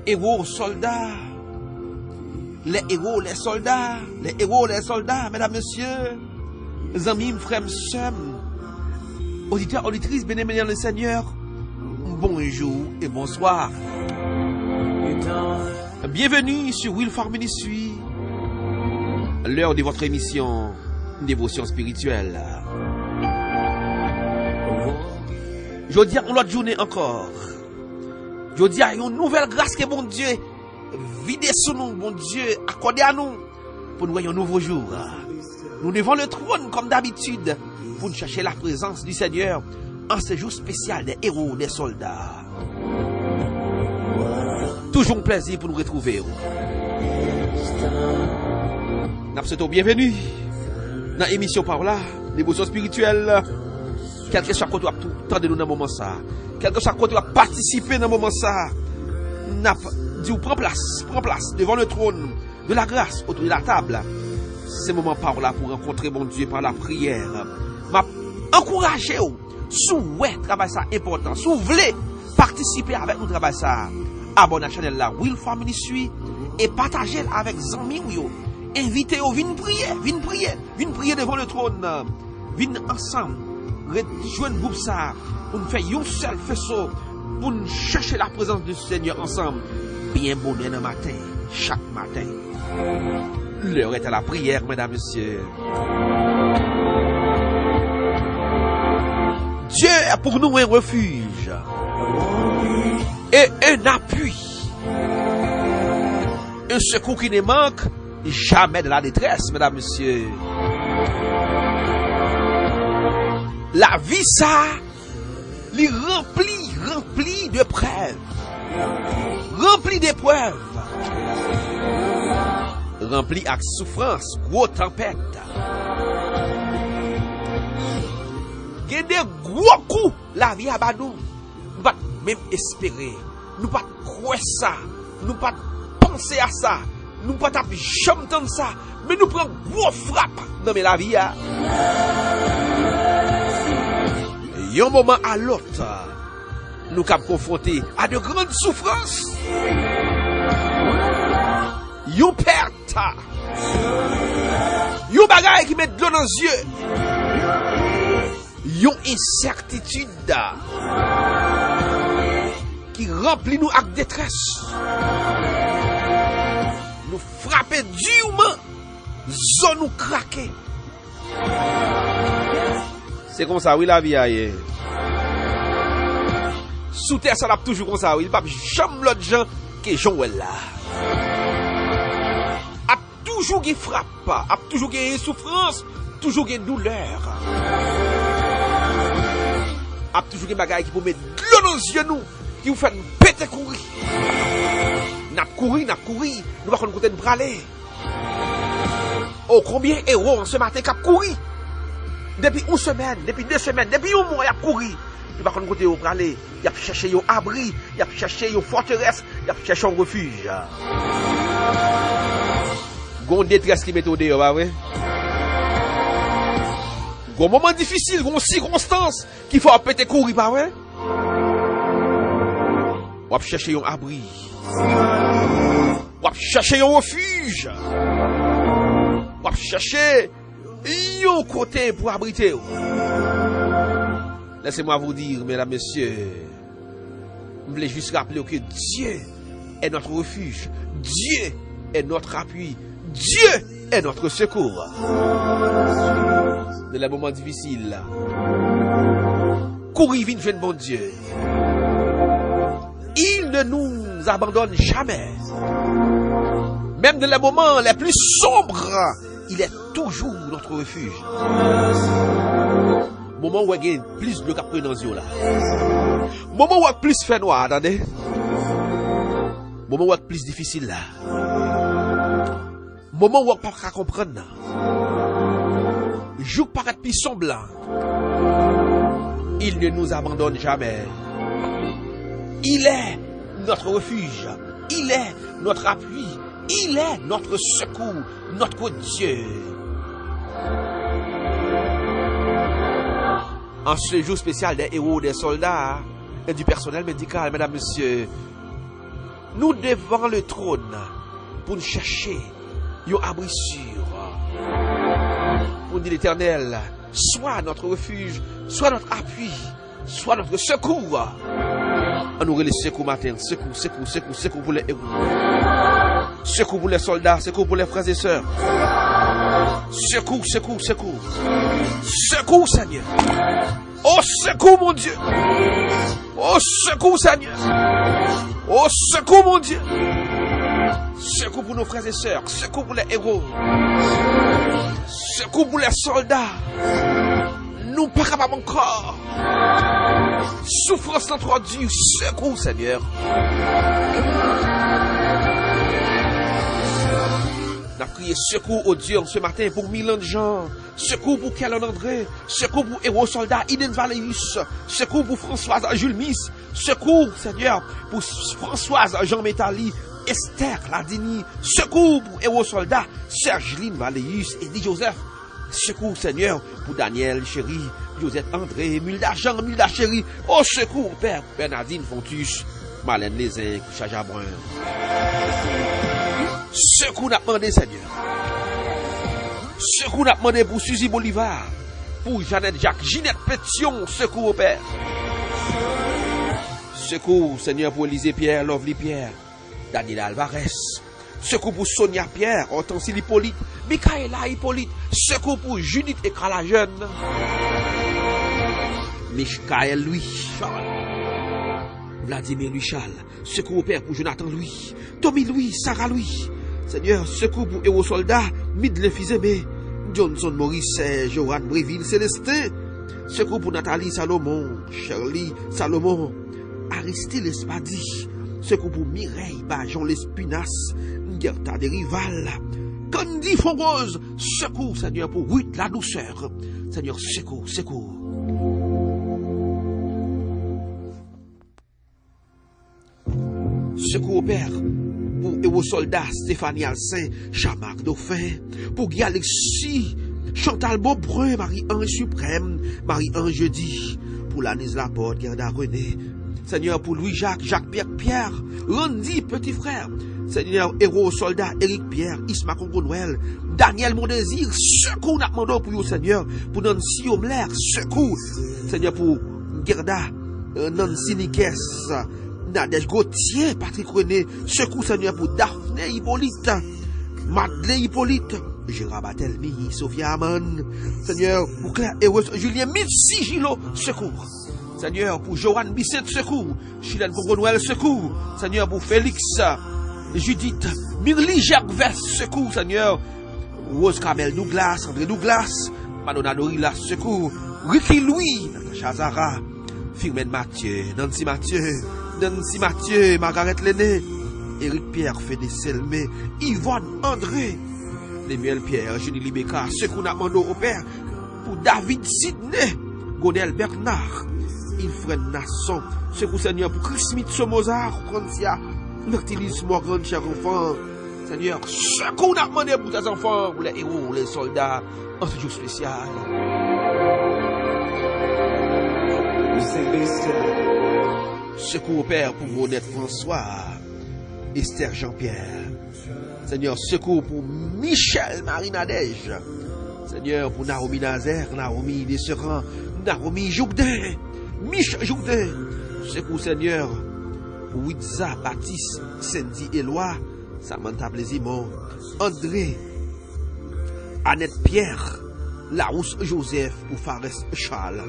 héros soldats, les héros, les soldats, les héros, les soldats, mesdames, messieurs, amis, frères, sœurs, auditeurs, auditrices, bénémoines le Seigneur, bonjour et bonsoir. Bienvenue sur Wilford Ministry, l'heure de votre émission Dévotion spirituelle. Je dis à l'autre journée encore, je dis à une nouvelle grâce que mon Dieu vide sur nous, mon Dieu accordé à nous pour nous voir un nouveau jour. Nous devons le trône comme d'habitude pour nous chercher la présence du Seigneur en ce jour spécial des héros, des soldats. Toujours un plaisir pour nous retrouver. Nous souhaitons bienvenue dans l'émission par là, dévotion spirituelle. Quel que soit côté tout temps de nous dans le moment ça, quel que soit côté participer dans le moment ça, n'a dit prends place devant le trône de la grâce autour de la table. C'est moment par là pour rencontrer mon Dieu par la prière. M'a encourager ou souhait travail ça important. Si vous voulez participer avec nous travail ça, abonnez à la chaîne là Wilford Ministry et partagez avec amis ou invitez-vous, viens prier devant le trône. Viens ensemble rejoindre le groupe ça pour nous faire un seul faisceau pour nous chercher la présence du Seigneur ensemble. Bien bonheur le matin, chaque matin. L'heure est à la prière, mesdames, messieurs. Dieu est pour nous un refuge et un appui. Un secours qui ne manque jamais de la détresse, mesdames, messieurs. La vie, ça, les remplit de preuves. Rempli d'épreuves. Rempli avec souffrance, gros tempête. Il y a des gros coups, la vie à nous. Nous ne pas même espérer. Nous ne pas croire ça. Nous ne pas penser à ça. Nous ne pas jamais entendre ça. Mais nous prenons gros frappe dans la vie. Et un moment à l'autre, nous sommes confrontés à de grandes souffrances. Yon perte. Yon bagaille qui met de l'eau dans les yeux. Yon incertitude qui remplit nous avec détresse. Nous frapper durement, zone nous craquer. C'est comme ça, oui, la vie aille. Sous terre, ça l'a toujours comme ça, oui. Il n'y a pas jamais l'autre gens qui sont là. A toujours qui frappe, a toujours qui souffrance, toujours qui douleur. A toujours qui bagaille qui peut mettre de l'eau dans les yeux nous, qui vous fait péter courir. N'a couru, nous va côté de braler. Oh, combien héros en ce matin qui a couru? Depuis une semaine, depuis 2 semaines, depuis un mois, il a couru. Il va côté au braler, il a cherché un abri, il a cherché une forteresse, il a cherché un refuge. Gon détresse qui met au dehors, pas vrai? Gon moment difficile, gon circonstance qu'il faut péter courir, pas vrai? On va chercher un abri. On va chercher un refuge. On va chercher un côté pour abriter. Laissez-moi vous dire, mesdames, messieurs, je voulais juste rappeler que Dieu est notre refuge. Dieu est notre appui. Dieu est notre secours. Dans les moments difficiles, courir vite vers bon Dieu. Il ne nous abandonne jamais. Même dans les moments les plus sombres, il est toujours notre refuge. Moment où il y a plus de capri dans les yeux là. Moment où il y a plus fait noir, attendez. Moment où il y a plus difficile là. Moment où il n'y a pas comprendre. Jour paraît plus semblant. Il ne nous abandonne jamais. Il est notre refuge. Il est notre appui. Il est notre secours, notre Dieu. En ce jour spécial des héros, des soldats et du personnel médical, mesdames, messieurs, nous devant le trône pour nous chercher un abri sûr. Pour dire l'Éternel, soit notre refuge, soit notre appui, soit notre secours. On nous les secours matin, secours pour les héros. Secours pour les soldats, secours pour les frères et sœurs. Secours. Secours, Seigneur. Oh, secours, mon Dieu. Oh, secours, Seigneur. Oh, secours, mon Dieu. Secours pour nos frères et sœurs. Secours pour les héros. Secours pour les soldats. Nous pas capables encore. Souffrance entre Dieu. Secours, Seigneur. On a crié secours au Dieu ce matin pour Milan de Jean, secours pour Kellen André, secours pour héros soldat Iden Valéus, secours pour Françoise Jules Miss, secours, Seigneur, pour Françoise Jean Métali, Esther Ladini, secours pour héros soldat Sergeline Valéus et Di Joseph, secours, Seigneur, pour Daniel Chéri, Joseph André, Mulda Jean, Mulda Chéri, oh secours, Père Bernardine Fontus, Marlène Lézin, Chaja Brun. Secours n'a demandé, Seigneur. Secours n'a demandé pour Suzy Bolivar, pour Jeannette Jacques, Ginette Pétion, secours au Père. Secours, Seigneur, pour Élisée Pierre, Lovely Pierre, Daniel Alvarez. Secours pour Sonia Pierre, Hortense Hippolyte, Michaela Hippolyte. Secours pour Judith Ekra la jeune. Michael Louis Charles. Vladimir Louis Charles. Secours au Père pour Jonathan Louis. Tommy Louis, Sarah Louis. Seigneur, secours pour héros soldats, Midley Fils-Aimé, Johnson Maurice, Joanne Bréville, Célestin. Secours pour Nathalie Salomon, Shirley Salomon, Aristide Espadi. Secours pour Mireille Bajon L'Espinasse, Gerta Desrival, Candy Fonrose. Secours, Seigneur, pour Ruth la douceur. Seigneur, secours. Secours au Père pour héros soldats Stéphanie Alcin, Jean-Marc Dauphin, pour Guy Alexis, Chantal Beaubrun, Marie-Ange Suprême, Marie-Ange Jeudi, pour Lanise Laporte, Gerda René, Seigneur, pour Louis-Jacques, Jacques-Pierre, Randy, petit frère, Seigneur, héros soldats Éric Pierre, Isma Congo-Noël, Daniel Mondésir, secours n'a demandé pour vous, Seigneur, pour Nancy Omler, secours, Seigneur, pour Gerda, Nancy Nikes, Nadège Gauthier, Patrick René, secours, Seigneur, pour Daphné Hippolyte, Madeleine Hippolyte, Gérard Batelmi, Sophia Amon, Seigneur, pour Claire Heureuse, Julien Mitsi Gilo, secours, Seigneur, pour Joanne Bisset, secours, Chilène Congo-Noël, secours, Seigneur, pour Félix, Judith, Mirly Gervais, secours, Seigneur, Rose Kamel Douglas, André Douglas, Madonna Dorila, secours, Ricky Louis, Natacha Zara, Firmen Mathieu, Nancy Mathieu, Margaret Lenné, Éric Pierre Fédé Selmé, Yvonne André, Lémuel Pierre, Julie Libeka, secours n'a demandé au Père, pour David Sidney, Gonel Bernard, Ilfred Nasson, secours, Seigneur, pour Chris Smith Somozar, Francia, Noctilis Morgan, cher enfant, Seigneur, secours n'a demandé pour tes enfants, pour les héros, les soldats, en ce jour spécial. Secours au Père pour Monette François, Esther Jean-Pierre. Seigneur, secours pour Michel Marie Nadège. Seigneur, pour Naomi Nazaire, Naomi Desserand, Naomi Jourdain, Michel Jourdain. Secours, Seigneur, pour Witza Baptiste, Cindy Éloi, Samantha Blaisimont, André, Annette Pierre, Larousse Joseph, pour Fares Charles.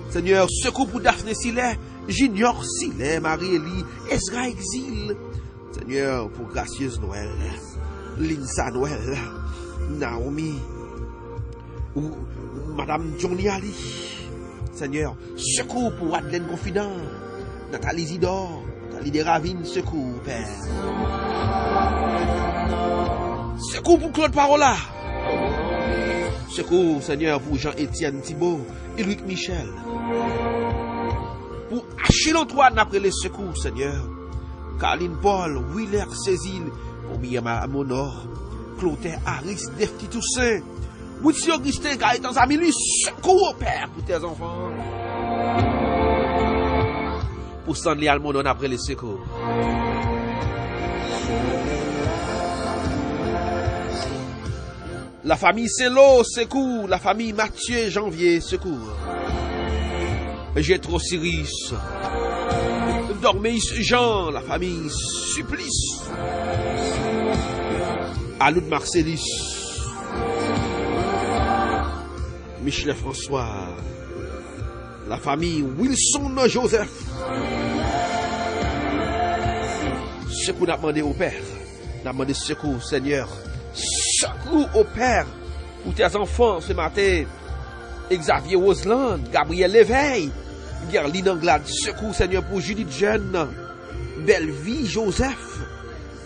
Seigneur, secours pour Daphné Silet, Junior Silet, Marie-Élie, Ezra Exil. Seigneur, pour Gracieuse Noël, Linsa Noël, Naomi, ou Madame Johnny Ali. Seigneur, secours pour Madeleine Confident, Nathalie Zidore, Nathalie Desravines, secours, Père. Secours pour Claude Parola. Secours, Seigneur, pour Jean-Étienne Thibault, Éric Michel. Pour Achille Antoine, après les secours, Seigneur. Caroline Paul, Willer Cécile, pour Miyama Monor, Clotaire Harris, Defti Toussaint, Witsi Augustin, Gaëtan Zamilus, secours, Père, pour tes enfants. Pour Stanley Almonon, après les secours. La famille Saint-Lô, secours. La famille Mathieu, Janvier, secours. Jétro Cyrus. Dorméis Jean, la famille Supplice. Aloud Marcellus. Michel François. La famille Wilson Joseph. Secours n'a demandé au Père. N'a demandé secours, Seigneur. Secours au Père pour tes enfants ce matin. Xavier Roseland, Gabriel Léveil, Gerline Anglade, secours Seigneur pour Judith Jeune, Bellevie Joseph,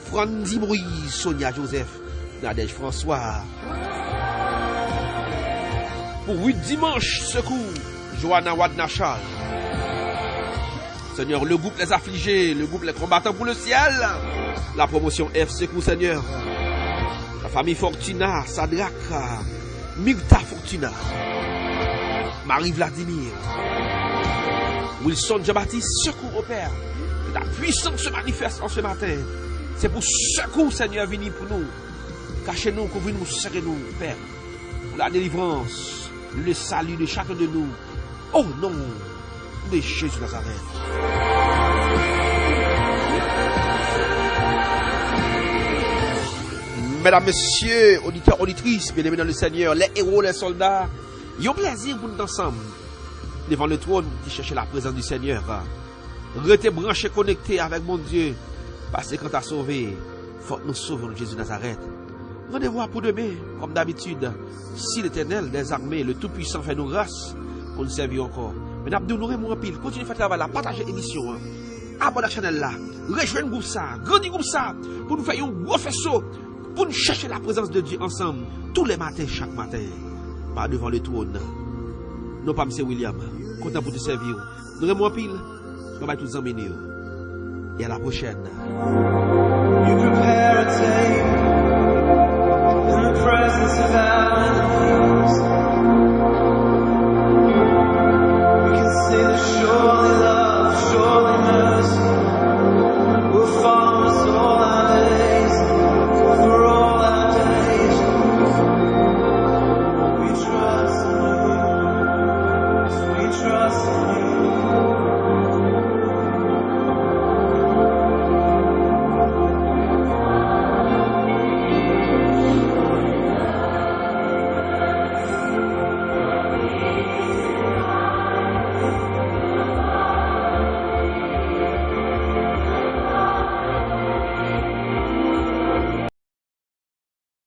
Franzi Moïse, Sonia Joseph, Nadège François. Pour 8 dimanches, secours, Johanna Wadnachal. Seigneur, le groupe Les Affligés, le groupe Les Combattants pour le Ciel, la promotion F, secours Seigneur. La famille Fortuna, Sadraka, Myrta Fortuna, Marie Vladimir, Wilson Jean-Baptiste, secours au Père. Que ta puissance se manifeste en ce matin. C'est pour secours, Seigneur, venir pour nous. Cachez-nous, couvrez-nous, serrez-nous, Père. Pour la délivrance, le salut de chacun de nous. Au nom de Jésus Nazareth. Mesdames, messieurs, auditeurs, auditrices, bien-aimés dans le Seigneur, les héros, les soldats, ils ont plaisir pour nous ensemble, devant le trône, qui cherchent la présence du Seigneur. Restez branchés, connectés avec mon Dieu, parce que quand tu as sauvé, il faut que nous sauvions Jésus de Nazareth. Rendez-vous pour demain, comme d'habitude, si l'Éternel des armées, le Tout-Puissant, fait nous grâce, pour nous servir encore. Mais nous nous en pile, continuez à faire travail là, partagez l'émission, abonnez à la chaîne là, rejoignez le groupe ça, grandissez le groupe ça, pour nous faire un gros faisceau, pour nous chercher la présence de Dieu ensemble, tous les matins, chaque matin, pas devant le trône. Non pas M. William, content pour te servir. Nous remons pile, nous allons tous emmener. Et à la prochaine. You prepare a table in the presence of our enemies.